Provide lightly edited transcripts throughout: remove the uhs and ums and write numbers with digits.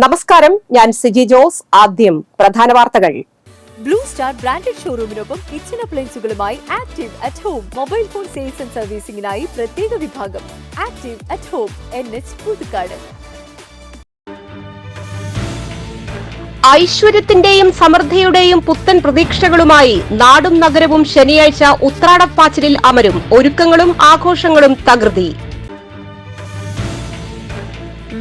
നമസ്കാരം, ഞാൻ സിജി ജോസ്. ആദ്യം പ്രധാന വാർത്തകൾ. ബ്ലൂ സ്റ്റാർ ബ്രാൻഡഡ് ഷോറൂമിനൊപ്പം കിച്ചൺ അപ്ലയൻസുകളുമായി Active at Home. Mobile phone sales and സർവീസിംഗിനായി പ്രത്യേക വിഭാഗം. Active at Home, NH Puthukkad. ഐശ്വര്യത്തിന്റെയും സമൃദ്ധിയുടെയും പുത്തൻ പ്രതീക്ഷകളുമായി നാടും നഗരവും ശനിയാഴ്ച ഉത്രാടപ്പാച്ചിലിൽ അമരും. ഒരുക്കങ്ങളും ആഘോഷങ്ങളും തകൃതി.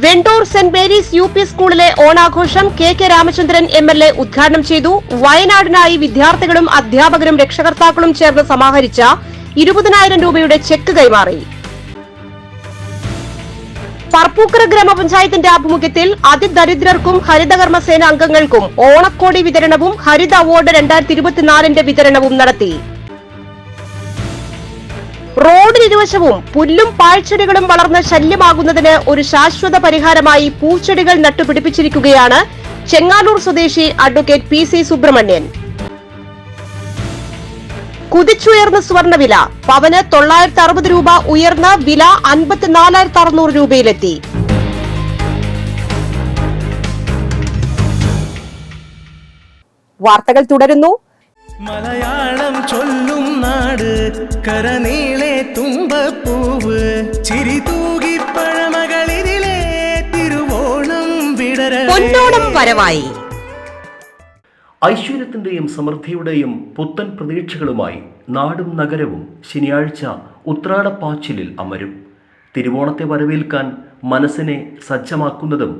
വെണ്ടൂർ സെന്റ് മേരീസ് UP സ്കൂളിലെ ഓണാഘോഷം KK രാമചന്ദ്രൻ MLA ഉദ്ഘാടനം ചെയ്തു. വയനാടിനായി വിദ്യാർത്ഥികളും അധ്യാപകരും രക്ഷകർത്താക്കളും ചേർന്ന് സമാഹരിച്ച 20,000 രൂപയുടെ ചെക്ക് കൈമാറി. പറപ്പൂക്കര ഗ്രാമപഞ്ചായത്തിന്റെ ആഭിമുഖ്യത്തിൽ അതിദരിദ്രർക്കും ഹരിതകർമ്മസേന അംഗങ്ങൾക്കും ഓണക്കോടി വിതരണവും ഹരിത അവാർഡ് 2024 വിതരണവും നടത്തി. റോഡിനിരുവശവും പുല്ലും പാഴ്ചെടികളും വളർന്ന് ശല്യമാകുന്നതിന് ഒരു ശാശ്വത പരിഹാരമായി പൂച്ചെടികൾ നട്ടുപിടിപ്പിച്ചിരിക്കുകയാണ് ചെങ്ങാലൂർ സ്വദേശി അഡ്വക്കേറ്റ് PC സുബ്രഹ്മണ്യൻ. കുതിച്ചുയർന്ന സ്വർണ്ണവില. പവന് 960 രൂപ ഉയർന്ന വില 54,600 രൂപയിലെത്തി. വാർത്തകൾ തുടരുന്നു. മലയാളം ചൊല്ലും നാട് കരനീളെ തുമ്പപ്പൂവ് ചിരി തൂകി പഴമകളിരിലെ തിരുവോണം വിടര പൊന്നോണം വരവായി. ഐശ്വര്യത്തിന്റെയും സമൃദ്ധിയുടെയും പുത്തൻ പ്രതീക്ഷകളുമായി നാടും നഗരവും ശനിയാഴ്ച ഉത്രാടപ്പാച്ചിലിൽ അമരും. തിരുവോണത്തെ വരവേൽക്കാൻ മനസ്സിനെ സജ്ജമാക്കുന്നതും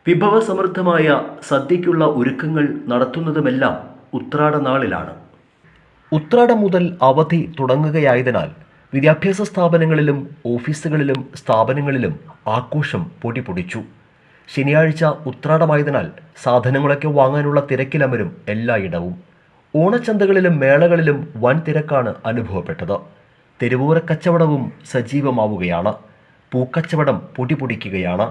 വിഭവസമൃദ്ധമായ സദ്യയ്ക്കുള്ള ഒരുക്കങ്ങൾ നടത്തുന്നതുമെല്ലാം ഉത്രാട നാളിലാണ്. ഉത്രാടം മുതൽ അവധി തുടങ്ങുകയായതിനാൽ വിദ്യാഭ്യാസ സ്ഥാപനങ്ങളിലും ഓഫീസുകളിലും സ്ഥാപനങ്ങളിലും ആഘോഷം പൊടിപൊടിച്ചു. ശനിയാഴ്ച ഉത്രാടമായതിനാൽ സാധനങ്ങളൊക്കെ വാങ്ങാനുള്ള തിരക്കിലമരും എല്ലായിടവും. ഓണച്ചന്തകളിലും മേളകളിലും വൻ തിരക്കാണ് അനുഭവപ്പെട്ടത്. തെരുവോര കച്ചവടവും സജീവമാവുകയാണ്. പൂക്കച്ചവടം പൊടിപൊടിക്കുകയാണ്.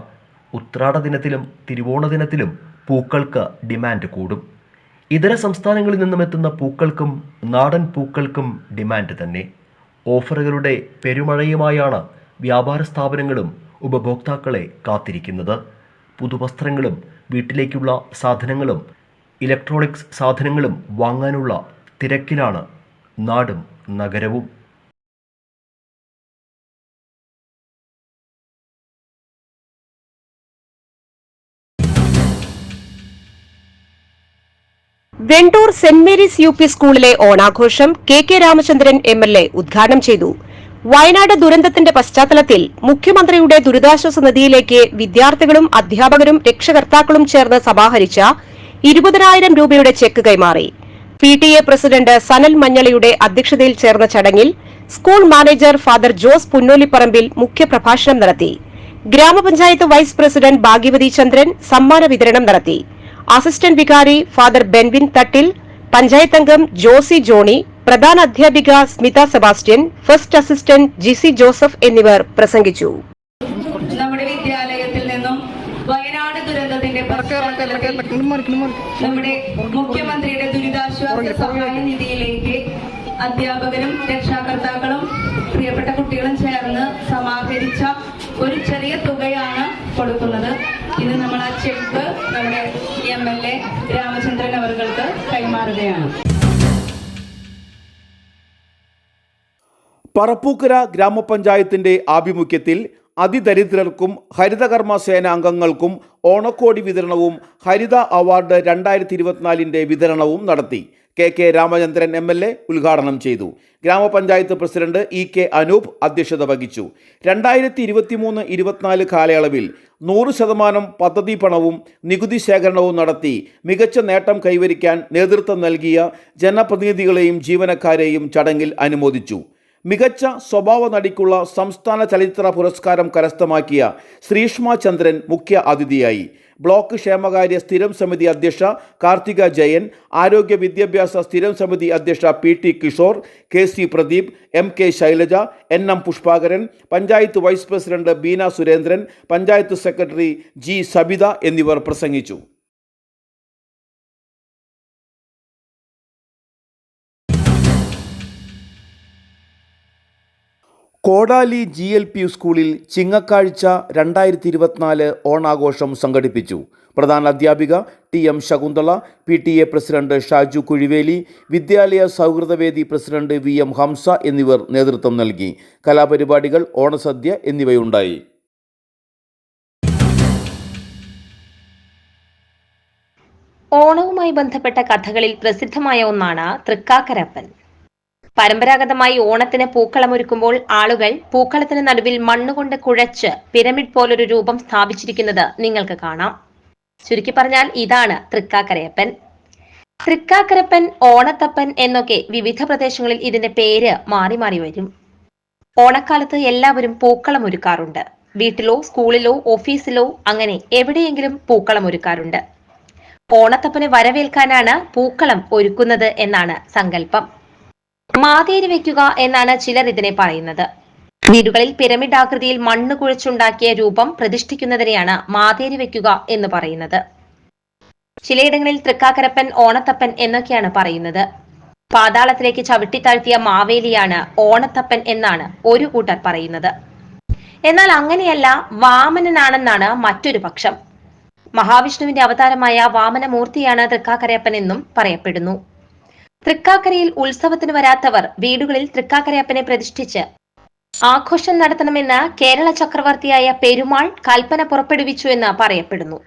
ഉത്രാട ദിനത്തിലും തിരുവോണ ദിനത്തിലും പൂക്കൾക്ക് ഡിമാൻഡ് കൂടും. ഇതര സംസ്ഥാനങ്ങളിൽ നിന്നും എത്തുന്ന പൂക്കൾക്കും നാടൻ പൂക്കൾക്കും ഡിമാൻഡ് തന്നെ. ഓഫറുകളുടെ പെരുമഴയുമായാണ് വ്യാപാര സ്ഥാപനങ്ങളും ഉപഭോക്താക്കളെ കാത്തിരിക്കുന്നത്. പുതുവസ്ത്രങ്ങളും വീട്ടിലേക്കുള്ള സാധനങ്ങളും ഇലക്ട്രോണിക്സ് സാധനങ്ങളും വാങ്ങാനുള്ള തിരക്കിലാണ് നാടും നഗരവും. വെണ്ടൂർ സെന്റ് മേരീസ് UP സ്കൂളിലെ ഓണാഘോഷം KK രാമചന്ദ്രൻ MLA ഉദ്ഘാടനം ചെയ്തു. വയനാട് ദുരന്തത്തിന്റെ പശ്ചാത്തലത്തിൽ മുഖ്യമന്ത്രിയുടെ ദുരിതാശ്വാസ നിധിയിലേക്ക് വിദ്യാർത്ഥികളും അധ്യാപകരും രക്ഷകർത്താക്കളും ചേർന്ന് സമാഹരിച്ച 20,000 രൂപയുടെ ചെക്ക് കൈമാറി. PTA പ്രസിഡന്റ് സനൽ മഞ്ഞളിയുടെ അധ്യക്ഷതയിൽ ചേർന്ന ചടങ്ങിൽ school manager father Jose Punnoliparambil മുഖ്യപ്രഭാഷണം നടത്തി. ഗ്രാമപഞ്ചായത്ത് വൈസ് പ്രസിഡന്റ് ഭാഗ്യവതി ചന്ദ്രൻ സമ്മാന വിതരണം നടത്തി. അസിസ്റ്റന്റ് വികാരി ഫാദർ ബെൻവിൻ തട്ടിൽ, പഞ്ചായത്ത് അംഗം ജോസി ജോണി, പ്രധാന അധ്യാപിക Smitha Sebastian, first assistant GC Joseph എന്നിവർ പ്രസംഗിച്ചു. നമ്മുടെ വിദ്യാലയത്തിൽ നിന്നും വയനാട് ദുരന്തത്തിന്റെ നമ്മുടെ മുഖ്യമന്ത്രിയുടെ ദുരിതാശ്വാസ സഹായ നിധിയിലേക്ക് അധ്യാപകരും രക്ഷാകർത്താക്കളും പ്രിയപ്പെട്ട കുട്ടികളും ചേർന്ന് സമാഹരിച്ച ഒരു ചെറിയ തുകയാണ് കൊടുക്കുന്നത്. ഇത് നമ്മൾ ആ ചെക്ക് നമ്മുടെ MLA രാമചന്ദ്രൻ അവർക്ക് കൈമാറുകയാണ്. പറപ്പൂക്കര ഗ്രാമപഞ്ചായത്തിന്റെ ആഭിമുഖ്യത്തിൽ അതിദരിദ്രർക്കും ഹരിതകർമ്മ സേന അംഗങ്ങൾക്കും ഓണക്കോടി വിതരണവും ഹരിത അവാർഡ് 2024 വിതരണവും നടത്തി. KK രാമചന്ദ്രൻ MLA ഉദ്ഘാടനം ചെയ്തു. ഗ്രാമപഞ്ചായത്ത് പ്രസിഡന്റ് EK അനൂപ് അധ്യക്ഷത വഹിച്ചു. 2023-24 കാലയളവിൽ 100% പദ്ധതി പണവും നികുതി ശേഖരണവും നടത്തി മികച്ച നേട്ടം കൈവരിക്കാൻ നേതൃത്വം നൽകിയ ജനപ്രതിനിധികളെയും ജീവനക്കാരെയും ചടങ്ങിൽ അനുമോദിച്ചു. മികച്ച സ്വഭാവ നടിക്കുള്ള സംസ്ഥാന ചലച്ചിത്ര പുരസ്കാരം കരസ്ഥമാക്കിയ ശ്രീഷ്മ ചന്ദ്രൻ മുഖ്യ അതിഥിയായി. ബ്ലോക്ക് ക്ഷേമകാര്യ സ്ഥിരം സമിതി അധ്യക്ഷ കാർത്തിക ജയൻ, ആരോഗ്യ വിദ്യാഭ്യാസ സ്ഥിരം സമിതി അധ്യക്ഷ PT Kishore, KC Pradeep, MK Shailaja, NM Pushpakaran, panchayat vice president Beena Surendran, panchayat secretary G Sabitha എന്നിവർ പ്രസംഗിച്ചു. കോടാലി GLP സ്കൂളിൽ ചിങ്ങക്കാഴ്ച 2024 ഓണാഘോഷം സംഘടിപ്പിച്ചു. പ്രധാന അധ്യാപിക TM Shakuntala, PTA president Shaju കുഴിവേലി, വിദ്യാലയ സൗഹൃദവേദി പ്രസിഡന്റ് VM ഹംസ എന്നിവർ നേതൃത്വം നൽകി. കലാപരിപാടികൾ, ഓണസദ്യ എന്നിവയുണ്ടായി. ഓണവുമായി ബന്ധപ്പെട്ട കഥകളിൽ പ്രസിദ്ധമായ ഒന്നാണ് തൃക്കാക്കരപ്പൻ. പരമ്പരാഗതമായി ഓണത്തിന് പൂക്കളമൊരുക്കുമ്പോൾ ആളുകൾ പൂക്കളത്തിന് നടുവിൽ മണ്ണുകൊണ്ട് കുഴച്ച് പിരമിഡ് പോലൊരു രൂപം സ്ഥാപിച്ചിരിക്കുന്നത് നിങ്ങൾക്ക് കാണാം. ചുരുക്കി പറഞ്ഞാൽ ഇതാണ് തൃക്കാക്കരയപ്പൻ. തൃക്കാക്കരപ്പൻ, ഓണത്തപ്പൻ എന്നൊക്കെ വിവിധ പ്രദേശങ്ങളിൽ ഇതിന്റെ പേര് മാറി മാറി വരും. ഓണക്കാലത്ത് എല്ലാവരും പൂക്കളം ഒരുക്കാറുണ്ട്. വീട്ടിലോ സ്കൂളിലോ ഓഫീസിലോ അങ്ങനെ എവിടെയെങ്കിലും പൂക്കളം ഒരുക്കാറുണ്ട്. ഓണത്തപ്പനെ വരവേൽക്കാനാണ് പൂക്കളം ഒരുക്കുന്നത് എന്നാണ് സങ്കല്പം. മാതേരി വെക്കുക എന്നാണ് ചിലർ ഇതിനെ പറയുന്നത്. വീടുകളിൽ പിരമിഡ് ആകൃതിയിൽ മണ്ണ് കുഴച്ചുണ്ടാക്കിയ രൂപം പ്രതിഷ്ഠിക്കുന്നതിനെയാണ് മാതേരി വെക്കുക എന്ന് പറയുന്നത്. ചിലയിടങ്ങളിൽ തൃക്കാക്കരപ്പൻ, ഓണത്തപ്പൻ എന്നൊക്കെയാണ് പറയുന്നത്. പാതാളത്തിലേക്ക് ചവിട്ടിത്താഴ്ത്തിയ മാവേലിയാണ് ഓണത്തപ്പൻ എന്നാണ് ഒരു കൂട്ടർ പറയുന്നത്. എന്നാൽ അങ്ങനെയല്ല, വാമനനാണെന്നാണ് മറ്റൊരു പക്ഷം. മഹാവിഷ്ണുവിന്റെ അവതാരമായ വാമനമൂർത്തിയാണ് തൃക്കാക്കരയപ്പൻ എന്നും പറയപ്പെടുന്നു. തൃക്കാക്കരയിൽ ഉത്സവത്തിന് വരാത്തവർ വീടുകളിൽ തൃക്കാക്കരയപ്പനെ പ്രതിഷ്ഠിച്ച് ആഘോഷം നടത്തണമെന്ന് കേരള ചക്രവർത്തിയായ പെരുമാൾ കൽപ്പന പുറപ്പെടുവിച്ചു എന്ന് പറയപ്പെടുന്നു.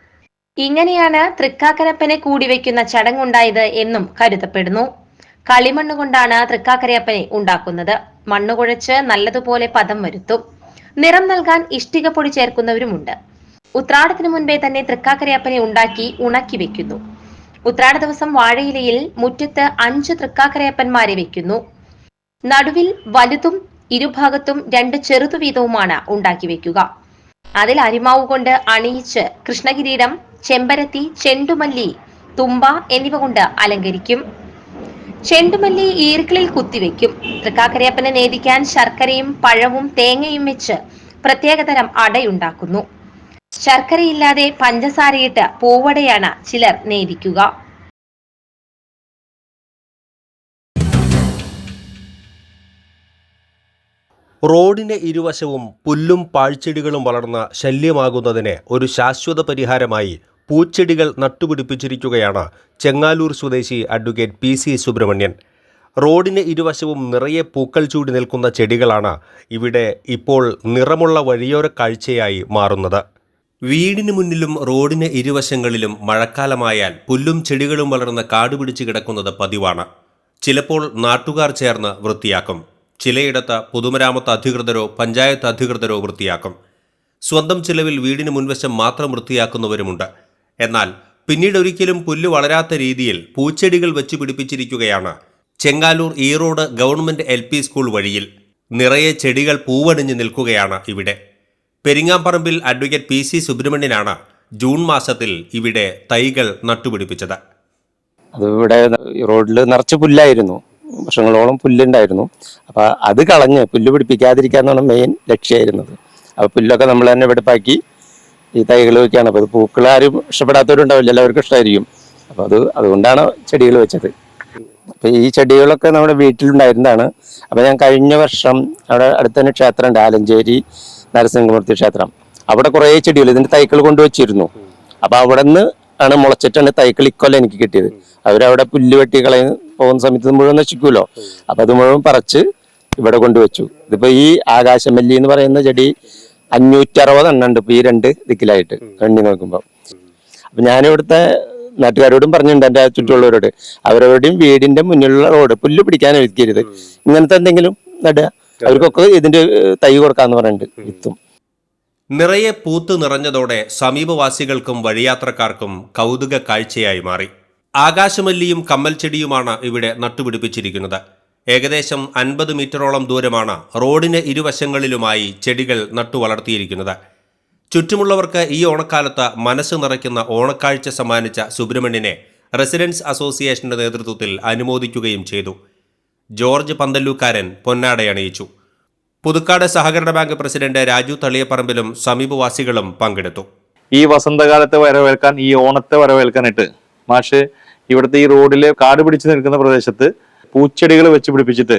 ഇങ്ങനെയാണ് തൃക്കാക്കരപ്പനെ കൂടിവെക്കുന്ന ചടങ്ങുണ്ടായത് എന്നും കരുതപ്പെടുന്നു. കളിമണ്ണ് കൊണ്ടാണ് തൃക്കാക്കരയപ്പനെ ഉണ്ടാക്കുന്നത്. മണ്ണ് കുഴച്ച് നല്ലതുപോലെ പദം വരുത്തും. നിറം നൽകാൻ ഇഷ്ടിക പൊടി ചേർക്കുന്നവരുമുണ്ട്. ഉത്രാടത്തിന് മുൻപേ തന്നെ തൃക്കാക്കരയപ്പനെ ഉണ്ടാക്കി ഉണക്കി വെക്കുന്നു. ഉത്രാട ദിവസം വാഴയിലയിൽ മുറ്റത്ത് 5 തൃക്കാക്കരയപ്പന്മാരെ വെക്കുന്നു. നടുവിൽ വലുതും ഇരുഭാഗത്തും 2 ചെറുതു വീതവുമാണ് ഉണ്ടാക്കി വെക്കുക. അതിൽ അരിമാവ് കൊണ്ട് അണിയിച്ച് കൃഷ്ണകിരീടം, ചെമ്പരത്തി, ചെണ്ടുമല്ലി, തുമ്പ എന്നിവ കൊണ്ട് അലങ്കരിക്കും. ചെണ്ടുമല്ലി ഈർക്കിളിൽ കുത്തിവെക്കും. തൃക്കാക്കരയപ്പനെ നേദിക്കാൻ ശർക്കരയും പഴവും തേങ്ങയും വെച്ച് പ്രത്യേകതരം അടയുണ്ടാക്കുന്നു. ശർക്കരയില്ലാതെ പഞ്ചസാരയിട്ട് പൂവടയാണ് ചിലർ നേദിക്കുക. റോഡിന് ഇരുവശവും പുല്ലും പാഴ്ചെടികളും വളർന്ന് ശല്യമാകുന്നതിന് ഒരു ശാശ്വത പരിഹാരമായി പൂച്ചെടികൾ നട്ടുപിടിപ്പിച്ചിരിക്കുകയാണ് ചെങ്ങാലൂർ സ്വദേശി അഡ്വക്കേറ്റ് PC സുബ്രഹ്മണ്യൻ. റോഡിന് ഇരുവശവും നിറയെ പൂക്കൾ ചൂടി നിൽക്കുന്ന ചെടികളാണ് ഇവിടെ ഇപ്പോൾ നിറമുള്ള വഴിയോര കാഴ്ചയായി മാറുന്നത്. വീടിന് മുന്നിലും റോഡിന് ഇരുവശങ്ങളിലും മഴക്കാലമായാൽ പുല്ലും ചെടികളും വളർന്ന് കാടുപിടിച്ച് കിടക്കുന്നത് പതിവാണ്. ചിലപ്പോൾ നാട്ടുകാർ ചേർന്ന് വൃത്തിയാക്കും. ചിലയിടത്ത് പൊതുമരാമത്ത് അധികൃതരോ പഞ്ചായത്ത് അധികൃതരോ വൃത്തിയാക്കും. സ്വന്തം ചിലവിൽ വീടിന് മുൻവശം മാത്രം വൃത്തിയാക്കുന്നവരുമുണ്ട്. എന്നാൽ പിന്നീട് ഒരിക്കലും പുല്ല് വളരാത്ത രീതിയിൽ പൂച്ചെടികൾ വെച്ച് പിടിപ്പിച്ചിരിക്കുകയാണ് Chengaloor Erode government LP school വഴിയിൽ. നിറയെ ചെടികൾ പൂവണിഞ്ഞ് നിൽക്കുകയാണ് ഇവിടെ. പെരിങ്ങാമ്പറമ്പിൽ അഡ്വക്കേറ്റ് PC സുബ്രഹ്മണ്യനാണ് ജൂൺ മാസത്തിൽ ഇവിടെ തൈകൾ നട്ടുപിടിപ്പിച്ചത്. അത് ഇവിടെ റോഡിൽ നിറച്ച് പുല്ലായിരുന്നു, വർഷങ്ങളോളം പുല്ലുണ്ടായിരുന്നു. അപ്പോൾ അത് കളഞ്ഞ് പുല്ല് പിടിപ്പിക്കാതിരിക്കാന്നാണ് മെയിൻ ലക്ഷ്യമായിരുന്നത്. അപ്പോൾ പുല്ലൊക്കെ നമ്മൾ തന്നെ വെടുപ്പാക്കി ഈ തൈകൾ വയ്ക്കുകയാണ്. അപ്പോൾ അത് പൂക്കൾ ആരും ഇഷ്ടപ്പെടാത്തവരുണ്ടാവില്ല, എല്ലാവർക്കും ഇഷ്ടമായിരിക്കും. അപ്പോൾ അതുകൊണ്ടാണ് ചെടികൾ വെച്ചത്. അപ്പോൾ ഈ ചെടികളൊക്കെ നമ്മുടെ വീട്ടിലുണ്ടായിരുന്നതാണ്. അപ്പോൾ ഞാൻ കഴിഞ്ഞ വർഷം അവിടെ അടുത്ത് തന്നെ ക്ഷേത്രമുണ്ട്, ആലഞ്ചേരി നരസിംഹമൂർത്തി ക്ഷേത്രം. അവിടെ കുറേ ചെടികൾ ഇതിൻ്റെ തൈകൾ കൊണ്ടുവച്ചിരുന്നു. അപ്പോൾ അവിടെ നിന്ന് ആണ് മുളച്ചിട്ടാണ് തൈകൾ ഇക്കൊല്ലം എനിക്ക് കിട്ടിയത്. അവരവിടെ പുല്ല് വെട്ടി കളയുന്ന പോകുന്ന സമയത്ത് മുഴുവൻ നശിക്കുമല്ലോ. അപ്പം അത് മുഴുവൻ പറിച്ച് ഇവിടെ കൊണ്ടുവച്ചു. ഇതിപ്പോൾ ഈ ആകാശമല്ലി എന്ന് പറയുന്ന ചെടി 560 എണ്ണം ഉണ്ട് ഇപ്പോൾ ഈ 2 ദിക്കിലായിട്ട് എണ്ണി നോക്കുമ്പോൾ. അപ്പം ഞാനിവിടുത്തെ നാട്ടുകാരോടും പറഞ്ഞിട്ടുണ്ട്, എൻ്റെ ചുറ്റുമുള്ളവരോട്, അവരോടും വീടിൻ്റെ മുന്നിലുള്ള റോഡ് പുല്ല് പിടിക്കാൻ ഒതുക്കരുത്, ഇങ്ങനത്തെ എന്തെങ്കിലും നടുക, അവർക്കൊക്കെ ഇതിൻ്റെ തൈ കൊടുക്കാന്ന് പറഞ്ഞിട്ടുണ്ട് വിത്തും. നിറയെ പൂത്ത് നിറഞ്ഞതോടെ സമീപവാസികൾക്കും വഴിയാത്രക്കാർക്കും കൗതുക കാഴ്ചയായി മാറി. ആകാശമല്ലിയും കമ്മൽ ചെടിയുമാണ് ഇവിടെ നട്ടുപിടിപ്പിച്ചിരിക്കുന്നത്. ഏകദേശം 50 മീറ്ററോളം ദൂരമാണ് റോഡിന് ഇരുവശങ്ങളിലുമായി ചെടികൾ നട്ടുവളർത്തിയിരിക്കുന്നത്. ചുറ്റുമുള്ളവർക്ക് ഈ ഓണക്കാലത്ത് മനസ്സ് നിറയ്ക്കുന്ന ഓണക്കാഴ്ച സമ്മാനിച്ച സുബ്രഹ്മണ്യനെ റെസിഡൻസ് അസോസിയേഷന്റെ നേതൃത്വത്തിൽ അനുമോദിക്കുകയും ചെയ്തു. ജോർജ് പന്തല്ലൂക്കാരൻ പൊന്നാടയണിയിച്ചു. പുതുക്കാട് സഹകരണ ബാങ്ക് പ്രസിഡന്റ് രാജു തളിയപ്പറമ്പിലും സമീപവാസികളും പങ്കെടുത്തു. ഈ വസന്തകാലത്തെ വരവേൽക്കാൻ, ഈ ഓണത്തെ വരവേൽക്കാനായിട്ട് മാഷ് ഇവിടുത്തെ ഈ റോഡിലെ കാട് പിടിച്ച് നിൽക്കുന്ന പ്രദേശത്ത് പൂച്ചെടികൾ വെച്ച് പിടിപ്പിച്ചിട്ട്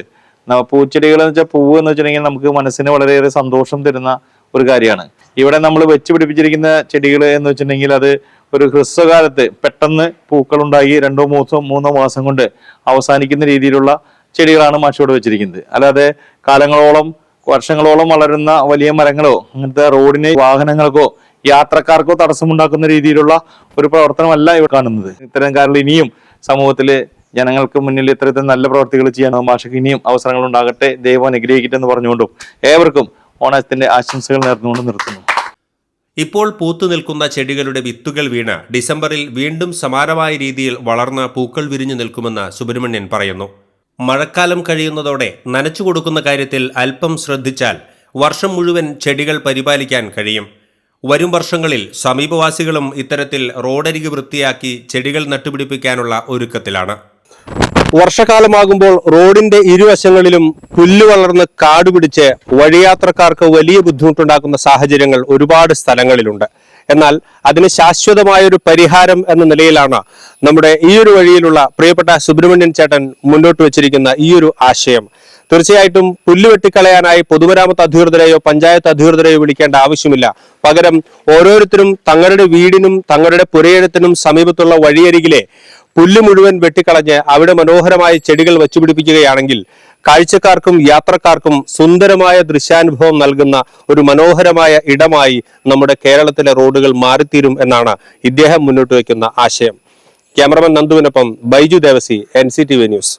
പൂച്ചെടികൾ എന്ന് വെച്ചാൽ പൂവ് എന്ന് വെച്ചിട്ടുണ്ടെങ്കിൽ നമുക്ക് മനസ്സിന് വളരെയേറെ സന്തോഷം തരുന്ന ഒരു കാര്യമാണ്. ഇവിടെ നമ്മൾ വെച്ച് പിടിപ്പിച്ചിരിക്കുന്ന ചെടികൾ എന്ന് വെച്ചിട്ടുണ്ടെങ്കിൽ അത് ഒരു ഹ്രസ്വകാലത്ത് പെട്ടെന്ന് പൂക്കളുണ്ടായി 2-3 മാസം കൊണ്ട് അവസാനിക്കുന്ന രീതിയിലുള്ള ചെടികളാണ് മാഷിയോട് വെച്ചിരിക്കുന്നത്. അല്ലാതെ കാലങ്ങളോളം വർഷങ്ങളോളം വളരുന്ന വലിയ മരങ്ങളോ അങ്ങനത്തെ റോഡിന് വാഹനങ്ങൾക്കോ യാത്രക്കാർക്കോ തടസ്സമുണ്ടാക്കുന്ന രീതിയിലുള്ള ഒരു പ്രവർത്തനമല്ല ഇവിടെ കാണുന്നത്. ഇത്തരം കാര്യങ്ങൾ ഇനിയും സമൂഹത്തില് ജനങ്ങൾക്ക് മുന്നിൽ ഇത്തരത്തിൽ നല്ല പ്രവർത്തികൾ ചെയ്യാൻ മാഷക്ക് ഇനിയും അവസരങ്ങൾ ഉണ്ടാകട്ടെ, ദൈവം അനുഗ്രഹിക്കട്ടെ എന്ന് പറഞ്ഞുകൊണ്ടും ഏവർക്കും ഓണത്തിന്റെ ആശംസകൾ നേർന്നുകൊണ്ട് നിർത്തുന്നു. ഇപ്പോൾ പൂത്തു നിൽക്കുന്ന ചെടികളുടെ വിത്തുകൾ വീണ് ഡിസംബറിൽ വീണ്ടും സമാനമായ രീതിയിൽ വളർന്ന് പൂക്കൾ വിരിഞ്ഞു നിൽക്കുമെന്ന് സുബ്രഹ്മണ്യൻ പറയുന്നു. മഴക്കാലം കഴിയുന്നതോടെ നനച്ചു കൊടുക്കുന്ന കാര്യത്തിൽ അല്പം ശ്രദ്ധിച്ചാൽ വർഷം മുഴുവൻ ചെടികൾ പരിപാലിക്കാൻ കഴിയും. വരും വർഷങ്ങളിൽ സമീപവാസികളും ഇത്തരത്തിൽ റോഡരിക് വൃത്തിയാക്കി ചെടികൾ നട്ടുപിടിപ്പിക്കാനുള്ള ഒരുക്കത്തിലാണ്. വർഷകാലമാകുമ്പോൾ റോഡിന്റെ ഇരുവശങ്ങളിലും പുല്ല് വളർന്ന് കാടുപിടിച്ച് വഴിയാത്രക്കാർക്ക് വലിയ ബുദ്ധിമുട്ടുണ്ടാക്കുന്ന സാഹചര്യങ്ങൾ ഒരുപാട് സ്ഥലങ്ങളിലുണ്ട്. എന്നാൽ അതിന് ശാശ്വതമായൊരു പരിഹാരം എന്ന നിലയിലാണ് നമ്മുടെ ഈ ഒരു വഴിയിലുള്ള പ്രിയപ്പെട്ട സുബ്രഹ്മണ്യൻ ചേട്ടൻ മുന്നോട്ട് വെച്ചിരിക്കുന്ന ഈ ഒരു ആശയം. തീർച്ചയായിട്ടും പുല്ല് വെട്ടിക്കളയാനായി പൊതുമരാമത്ത് അധികൃതരെയോ പഞ്ചായത്ത് അധികൃതരെയോ വിളിക്കേണ്ട ആവശ്യമില്ല. പകരം ഓരോരുത്തരും തങ്ങളുടെ വീടിനും തങ്ങളുടെ പുരയിടത്തിനും സമീപത്തുള്ള വഴിയരികിലെ പുല്ല് മുഴുവൻ വെട്ടിക്കളഞ്ഞ് അവിടെ മനോഹരമായ ചെടികൾ വെച്ചുപിടിപ്പിക്കുകയാണെങ്കിൽ കാഴ്ചക്കാർക്കും യാത്രക്കാർക്കും സുന്ദരമായ ദൃശ്യാനുഭവം നൽകുന്ന ഒരു മനോഹരമായ ഇടമായി നമ്മുടെ കേരളത്തിലെ റോഡുകൾ മാറിത്തീരും എന്നാണ് ഇദ്ദേഹം മുന്നോട്ട് വയ്ക്കുന്ന ആശയം. ക്യാമറമാൻ നന്ദുവിനൊപ്പം ബൈജു ദേവസി, NCTV ന്യൂസ്.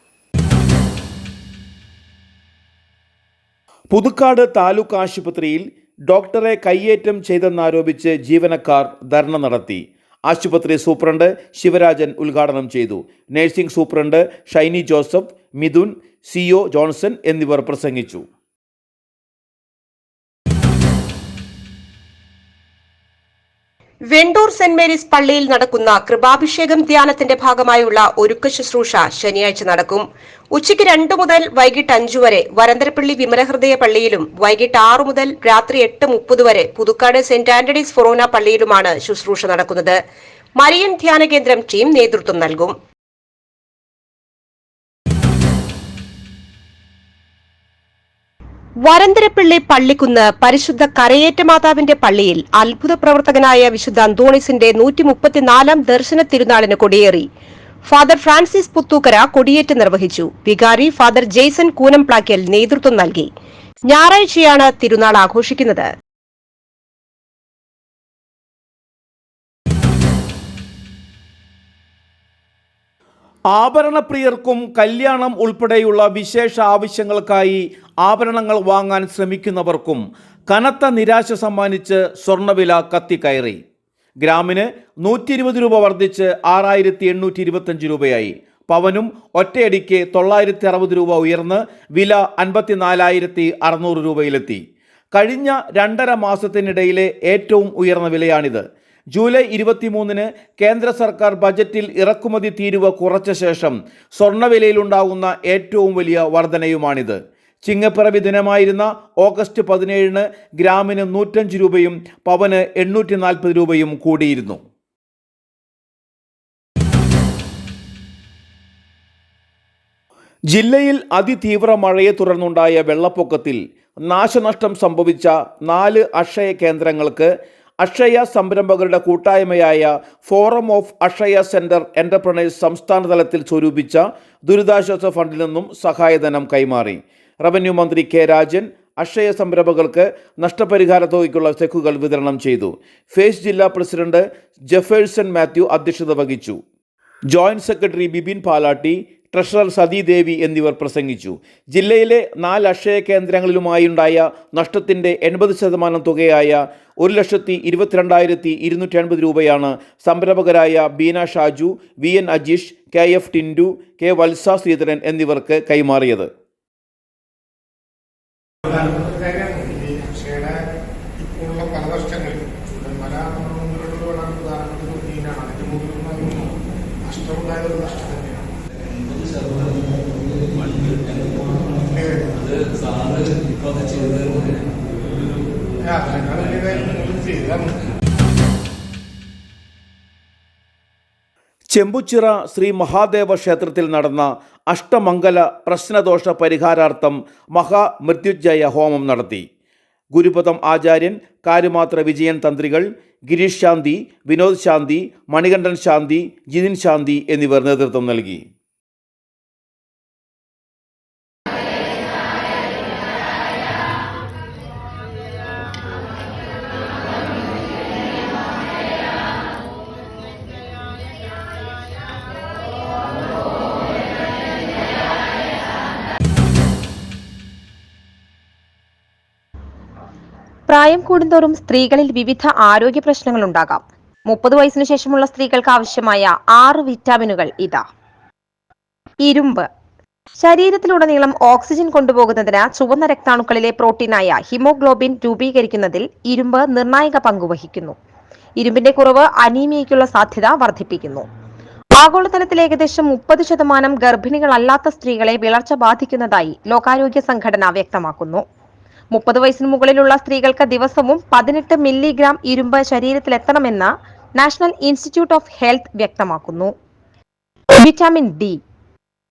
പുതുക്കാട് താലൂക്ക് ആശുപത്രിയിൽ ഡോക്ടറെ കയ്യേറ്റം ചെയ്തെന്നാരോപിച്ച് ജീവനക്കാർ ധർണ നടത്തി. ആശുപത്രി സൂപ്രണ്ട് ശിവരാജൻ ഉദ്ഘാടനം ചെയ്തു. Nursing superintendent Shiny Joseph, Mithun, CO Johnson എന്നിവർ പ്രസംഗിച്ചു. വെണ്ടൂർ സെന്റ് മേരീസ് പള്ളിയിൽ നടക്കുന്ന കൃപാഭിഷേകം ധ്യാനത്തിന്റെ ഭാഗമായുള്ള ഒരുക്ക ശുശ്രൂഷ ശനിയാഴ്ച നടക്കും. ഉച്ചയ്ക്ക് 2 മുതൽ വൈകിട്ട് 5 വരെ വരന്തരപ്പള്ളി വിമലഹൃദയ പള്ളിയിലും വൈകിട്ട് 6 മുതൽ രാത്രി 8:30 വരെ പുതുക്കാട് സെന്റ് ആന്റണീസ് ഫൊറോന പള്ളിയിലുമാണ് ശുശ്രൂഷ നടക്കുന്നത്. മരിയൻ ധ്യാന കേന്ദ്രം ടീം നേതൃത്വം നൽകും. വരന്തരപ്പള്ളി പള്ളിക്കുന്ന് പരിശുദ്ധ കരയേറ്റ മാതാവിന്റെ പള്ളിയിൽ അത്ഭുത പ്രവർത്തകനായ വിശുദ്ധ അന്തോണീസിന്റെ 134ാം ദർശന തിരുനാളിന് കൊടിയേറി. ഫാദർ ഫ്രാൻസിസ് പുത്തൂക്കര കൊടിയേറ്റ് നിർവഹിച്ചു. വികാരി ഫാദർ ജെയ്സൺ കൂനംപ്ലാക്കൽ നേതൃത്വം നൽകി. ഞായറാഴ്ചയാണ് തിരുനാൾ ആഘോഷിക്കുന്നത്. ആഭരണപ്രിയർക്കും കല്യാണം ഉൾപ്പെടെയുള്ള വിശേഷ ആവശ്യങ്ങൾക്കായി ആഭരണങ്ങൾ വാങ്ങാൻ ശ്രമിക്കുന്നവർക്കും കനത്ത നിരാശ സമ്മാനിച്ച് സ്വർണ്ണവില കത്തിക്കയറി. ഗ്രാമിന് 120 രൂപ വർദ്ധിച്ച് 6825 രൂപയായി. പവനും ഒറ്റയടിക്ക് 960 രൂപ ഉയർന്ന് വില 54,600 രൂപയിലെത്തി. കഴിഞ്ഞ 2.5 മാസത്തിനിടയിലെ ഏറ്റവും ഉയർന്ന വിലയാണിത്. ജൂലൈ 23-ന് കേന്ദ്ര സർക്കാർ ബജറ്റിൽ ഇറക്കുമതി തീരുവ കുറച്ച ശേഷം സ്വർണ്ണവിലയിലുണ്ടാകുന്ന ഏറ്റവും വലിയ വർധനയുമാണിത്. ചിങ്ങപ്പിറവി ദിനമായിരുന്ന ഓഗസ്റ്റ് 17-ന് ഗ്രാമിന് 105 രൂപയും പവന് 840 രൂപയും കൂടിയിരുന്നു. ജില്ലയിൽ അതിതീവ്ര മഴയെ തുടർന്നുണ്ടായ വെള്ളപ്പൊക്കത്തിൽ നാശനഷ്ടം സംഭവിച്ച 4 അക്ഷയ കേന്ദ്രങ്ങൾക്ക് അക്ഷയ സംരംഭകരുടെ കൂട്ടായ്മയായ forum of Akshaya centre entrepreneurs സംസ്ഥാന തലത്തിൽ സ്വരൂപിച്ച ദുരിതാശ്വാസ ഫണ്ടിൽ നിന്നും സഹായധനം കൈമാറി. റവന്യൂ മന്ത്രി K. രാജൻ അക്ഷയ സംരംഭകർക്ക് നഷ്ടപരിഹാര തുകയ്ക്കുള്ള ചെക്കുകൾ വിതരണം ചെയ്തു. ഫേസ് ജില്ലാ പ്രസിഡന്റ് ജെഫേഴ്സൺ മാത്യു അധ്യക്ഷത വഹിച്ചു. Joint secretary Bibin Palatty, treasurer Sathidevi എന്നിവർ പ്രസംഗിച്ചു. ജില്ലയിലെ 4 അക്ഷയ കേന്ദ്രങ്ങളിലുമായുണ്ടായ നഷ്ടത്തിൻ്റെ 80% തുകയായ 1,22,280 രൂപയാണ് സംരംഭകരായ Beena Shaju, VN Ajeesh, KF Tindu, K. വത്സ ശ്രീധരൻ എന്നിവർക്ക് കൈമാറിയത്. ചെമ്പുച്ചിറ ശ്രീ മഹാദേവ ക്ഷേത്രത്തിൽ നടന്ന അഷ്ടമംഗല പ്രശ്നദോഷ പരിഹാരാർത്ഥം മഹാമൃത്യുഞ്ജയ ഹോമം നടത്തി. ഗുരുപദം ആചാര്യൻ, കാരുമാത്ര വിജയൻ തന്ത്രികൾ, ഗിരീഷ് ശാന്തി, വിനോദ് ശാന്തി, മണികണ്ഠൻ ശാന്തി, ജിതിൻ ശാന്തി എന്നിവർ നേതൃത്വം നൽകി. പ്രായം കൂടുന്തോറും സ്ത്രീകളിൽ വിവിധ ആരോഗ്യ പ്രശ്നങ്ങൾ ഉണ്ടാകാം. 30 വയസ്സിനു ശേഷമുള്ള സ്ത്രീകൾക്ക് ആവശ്യമായ 6 വിറ്റാമിനുകൾ ഇതാ. ഇരുമ്പ്. ശരീരത്തിലുടനീളം ഓക്സിജൻ കൊണ്ടുപോകുന്നതിന് ചുവന്ന രക്താണുക്കളിലെ പ്രോട്ടീനായ ഹിമോഗ്ലോബിൻ രൂപീകരിക്കുന്നതിൽ ഇരുമ്പ് നിർണായക പങ്കുവഹിക്കുന്നു. ഇരുമ്പിന്റെ കുറവ് അനീമിയയ്ക്കുള്ള സാധ്യത വർദ്ധിപ്പിക്കുന്നു. ആഗോളതലത്തിൽ ഏകദേശം 30% ഗർഭിണികളല്ലാത്ത സ്ത്രീകളെ വിളർച്ച ബാധിക്കുന്നതായി ലോകാരോഗ്യ സംഘടന വ്യക്തമാക്കുന്നു. 30 വയസ്സിന് മുകളിലുള്ള സ്ത്രീകൾക്ക് ദിവസവും 18 മില്ലിഗ്രാം ഇരുമ്പ് ശരീരത്തിലെത്തണമെന്ന് നാഷണൽ ഇൻസ്റ്റിറ്റ്യൂട്ട് ഓഫ് ഹെൽത്ത് വ്യക്തമാക്കുന്നു. Vitamin D.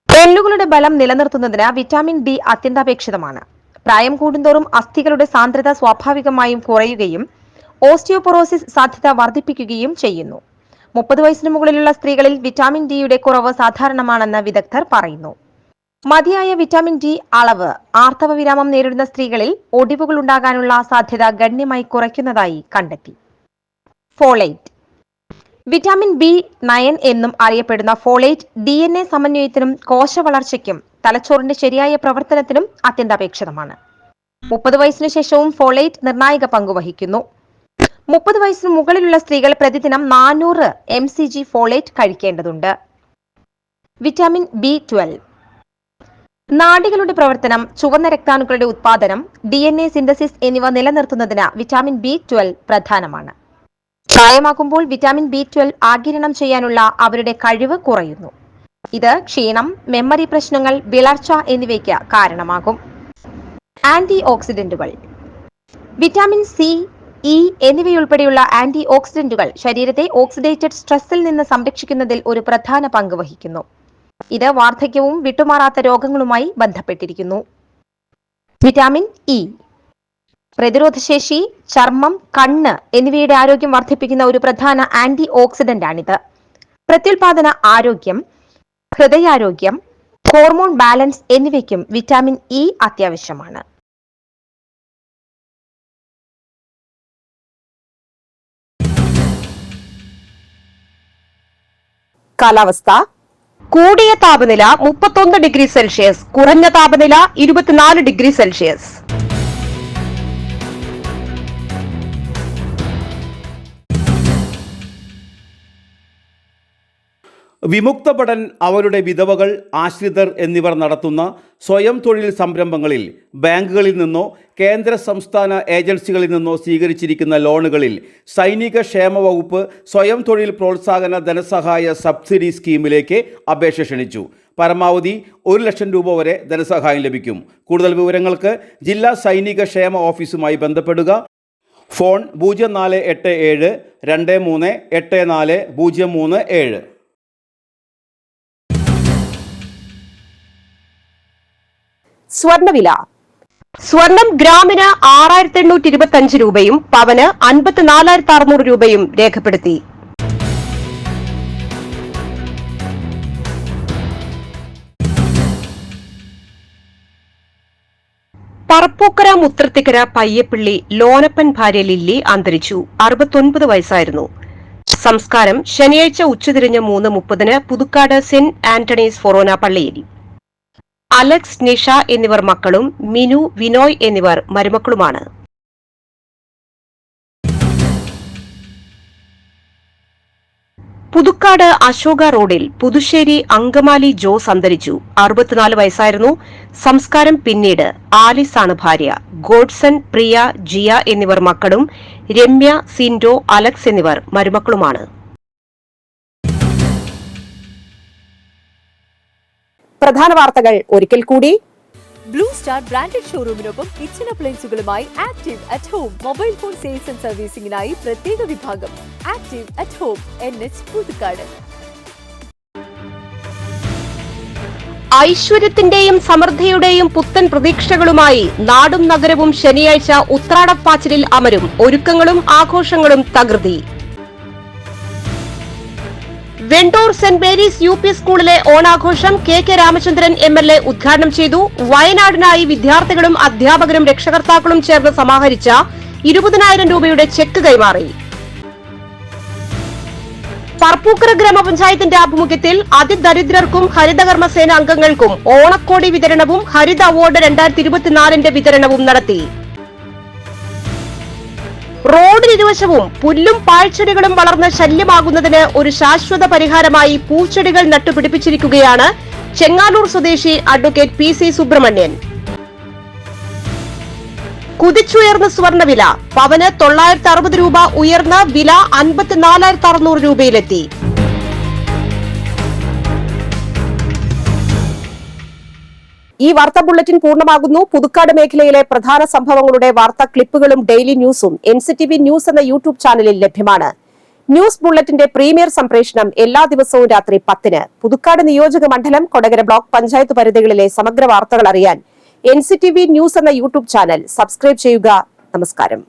എല്ലുകളുടെ ബലം നിലനിർത്തുന്നതിന് വിറ്റാമിൻ ഡി അത്യന്താപേക്ഷിതമാണ്. പ്രായം കൂടുന്തോറും അസ്ഥികളുടെ സാന്ദ്രത സ്വാഭാവികമായും കുറയുകയും ഓസ്റ്റിയോപൊറോസിസ് സാധ്യത വർദ്ധിപ്പിക്കുകയും ചെയ്യുന്നു. 30 വയസ്സിന് മുകളിലുള്ള സ്ത്രീകളിൽ വിറ്റാമിൻ ഡിയുടെ കുറവ് സാധാരണമാണെന്ന് വിദഗ്ധർ പറയുന്നു. മതിയായ വിറ്റാമിൻ ഡി അളവ് ആർത്തവ വിരാമം നേരിടുന്ന സ്ത്രീകളിൽ ഒടിവുകൾ ഉണ്ടാകാനുള്ള സാധ്യത ഗണ്യമായി കുറയ്ക്കുന്നതായി കണ്ടെത്തി. ഫോളേറ്റ്. വിറ്റാമിൻ B9 എന്നും അറിയപ്പെടുന്ന ഫോളേറ്റ് DNA സമന്വയത്തിനും കോശവളർച്ചയ്ക്കും തലച്ചോറിന്റെ ശരിയായ പ്രവർത്തനത്തിനും അത്യന്താപേക്ഷിതമാണ്. 30 വയസ്സിനു ശേഷവും ഫോളേറ്റ് നിർണായക പങ്കുവഹിക്കുന്നു. 30 വയസ്സിന് മുകളിലുള്ള സ്ത്രീകൾ പ്രതിദിനം 400 mcg ഫോളേറ്റ് കഴിക്കേണ്ടതുണ്ട്. Vitamin B12. നാഡികളുടെ പ്രവർത്തനം, ചുവന്ന രക്താണുക്കളുടെ ഉത്പാദനം, DNA സിന്തസിസ് എന്നിവ നിലനിർത്തുന്നതിന് വിറ്റാമിൻ B12 പ്രധാനമാണ്. പ്രായമാകുമ്പോൾ വിറ്റാമിൻ B12 ആഗിരണം ചെയ്യാനുള്ള അവരുടെ കഴിവ് കുറയുന്നു. ഇത് ക്ഷീണം, മെമ്മറി പ്രശ്നങ്ങൾ, വിളർച്ച എന്നിവയ്ക്ക് കാരണമാകും. ആന്റി ഓക്സിഡന്റുകൾ. വിറ്റാമിൻ സി, ഇ എന്നിവയുൾപ്പെടെയുള്ള ആന്റി ഓക്സിഡന്റുകൾ ശരീരത്തെ ഓക്സിഡേറ്റഡ് സ്ട്രെസ്സിൽ നിന്ന് സംരക്ഷിക്കുന്നതിൽ ഒരു പ്രധാന പങ്ക് വഹിക്കുന്നു. ഇത് വാർദ്ധക്യവും വിട്ടുമാറാത്ത രോഗങ്ങളുമായി ബന്ധപ്പെട്ടിരിക്കുന്നു. Vitamin E. പ്രതിരോധശേഷി, ചർമ്മം, കണ്ണ് എന്നിവയുടെ ആരോഗ്യം വർദ്ധിപ്പിക്കുന്ന ഒരു പ്രധാന ആന്റി ഓക്സിഡന്റ് ആണിത്. പ്രത്യുൽപാദന ആരോഗ്യം, ഹൃദയാരോഗ്യം, ഹോർമോൺ ബാലൻസ് എന്നിവയ്ക്കും വിറ്റാമിൻ ഇ അത്യാവശ്യമാണ്. കാലാവസ്ഥ. കൂടിയ താപനില 31 ഡിഗ്രി സെൽഷ്യസ്, കുറഞ്ഞ താപനില 24 ഡിഗ്രി സെൽഷ്യസ്. വിമുക്ത ഭടൻ, അവരുടെ വിധവകൾ, ആശ്രിതർ എന്നിവർ നടത്തുന്ന സ്വയം തൊഴിൽ സംരംഭങ്ങളിൽ ബാങ്കുകളിൽ നിന്നോ കേന്ദ്ര സംസ്ഥാന ഏജൻസികളിൽ നിന്നോ സ്വീകരിച്ചിരിക്കുന്ന ലോണുകളിൽ സൈനിക ക്ഷേമ വകുപ്പ് സ്വയം തൊഴിൽ പ്രോത്സാഹന ധനസഹായ സബ്സിഡി സ്കീമിലേക്ക് അപേക്ഷ ക്ഷണിച്ചു. പരമാവധി 1 ലക്ഷം രൂപ വരെ ധനസഹായം ലഭിക്കും. കൂടുതൽ വിവരങ്ങൾക്ക് ജില്ലാ സൈനിക ക്ഷേമ ഓഫീസുമായി ബന്ധപ്പെടുക. ഫോൺ 0487 23 84 037. സ്വർണ്ണവില. സ്വർണം ഗ്രാമിന് 6825 രൂപയും പവന് 54,600 രൂപയും രേഖപ്പെടുത്തി. പറപ്പൂക്കര മുത്രത്തിക്കര പയ്യപ്പിള്ളി ലോനപ്പൻ ഭാര്യ ലില്ലി അന്തരിച്ചു. 69 വയസ്സായിരുന്നു. സംസ്കാരം ശനിയാഴ്ച ഉച്ചതിരിഞ്ഞ് 3:30 പുതുക്കാട് സെന്റ് ആന്റണീസ് ഫൊറോന പള്ളിയിൽ. അലക്സ്, നിഷ എന്നിവർ മക്കളും മിനു, വിനോയ് എന്നിവർ മരുമക്കളുമാണ്. പുതുക്കാട് അശോക റോഡിൽ പുതുശ്ശേരി അങ്കമാലി ജോസ് അന്തരിച്ചു. 64 വയസ്സായിരുന്നു. സംസ്കാരം പിന്നീട്. ആലിസ് ആണ് ഭാര്യ. ഗോഡ്സൺ, പ്രിയ, ജിയ എന്നിവർ മക്കളും രമ്യ, സിൻഡോ, അലക്സ് എന്നിവർ മരുമക്കളുമാണ്. പ്രധാന വാർത്തകൾ ഒരിക്കൽ കൂടി. ബ്ലൂ സ്റ്റാർ ബ്രാൻഡഡ് ഷോറൂമിനൊപ്പം കിച്ചൺ അപ്ലയൻസുകളുമായി Active at Home mobile phone sales and സർവീസിംഗിനായി പ്രത്യേക വിഭാഗം. Active at Home, NH Puthukkad. ഐശ്വര്യത്തിന്റെയും സമൃദ്ധിയുടെയും പുത്തൻ പ്രതീക്ഷകളുമായി നാടും നഗരവും ശനിയാഴ്ച ഉത്രാടപ്പാച്ചിലിൽ അമരും. ഒരുക്കങ്ങളും ആഘോഷങ്ങളും തകൃതി. വെണ്ടൂർ സെന്റ് മേരീസ് UP സ്കൂളിലെ ഓണാഘോഷം KK രാമചന്ദ്രൻ MLA ഉദ്ഘാടനം ചെയ്തു. വയനാടിനായി വിദ്യാർത്ഥികളും അധ്യാപകരും രക്ഷകർത്താക്കളും ചേർന്ന് സമാഹരിച്ച 20,000 രൂപയുടെ ചെക്ക് കൈമാറി. പറപ്പൂക്കര ഗ്രാമപഞ്ചായത്തിന്റെ ആഭിമുഖ്യത്തിൽ അതിദരിദ്രർക്കും ഹരിതകർമ്മസേന അംഗങ്ങൾക്കും ഓണക്കോടി വിതരണവും ഹരിത അവാർഡ് 2024 വിതരണവും നടത്തി. റോഡിനിരുവശവും പുല്ലും പാഴ്ചെടികളും വളർന്ന് ശല്യമാകുന്നതിന് ഒരു ശാശ്വത പരിഹാരമായി പൂച്ചെടികൾ നട്ടുപിടിപ്പിച്ചിരിക്കുകയാണ് ചെങ്ങാലൂർ സ്വദേശി അഡ്വക്കേറ്റ് PC സുബ്രഹ്മണ്യൻ. കുതിച്ചുയർന്ന സ്വർണ്ണവില. പവന് 960 രൂപ ഉയർന്ന വില 54,600 രൂപയിലെത്തി. ഈ വാർത്താ ബുള്ളറ്റിൻ പൂർണ്ണമാകുന്നു. പുതുക്കാട് മേഖലയിലെ പ്രധാന സംഭവങ്ങളുടെ വാർത്താ ക്ലിപ്പുകളും ഡെയിലി ന്യൂസും NCTV ന്യൂസ് എന്ന യൂട്യൂബ് ചാനലിൽ ലഭ്യമാണ്. ന്യൂസ് ബുള്ളറ്റിന്റെ പ്രീമിയർ സംപ്രേഷണം എല്ലാ ദിവസവും രാത്രി 10-ന്. പുതുക്കാട് നിയോജക മണ്ഡലം, കൊടകര ബ്ലോക്ക് പഞ്ചായത്ത് പരിധികളിലെ സമഗ്ര വാർത്തകൾ അറിയാൻ NCTV ന്യൂസ് എന്ന യൂട്യൂബ് ചാനൽ സബ്സ്ക്രൈബ് ചെയ്യുക. നമസ്കാരം.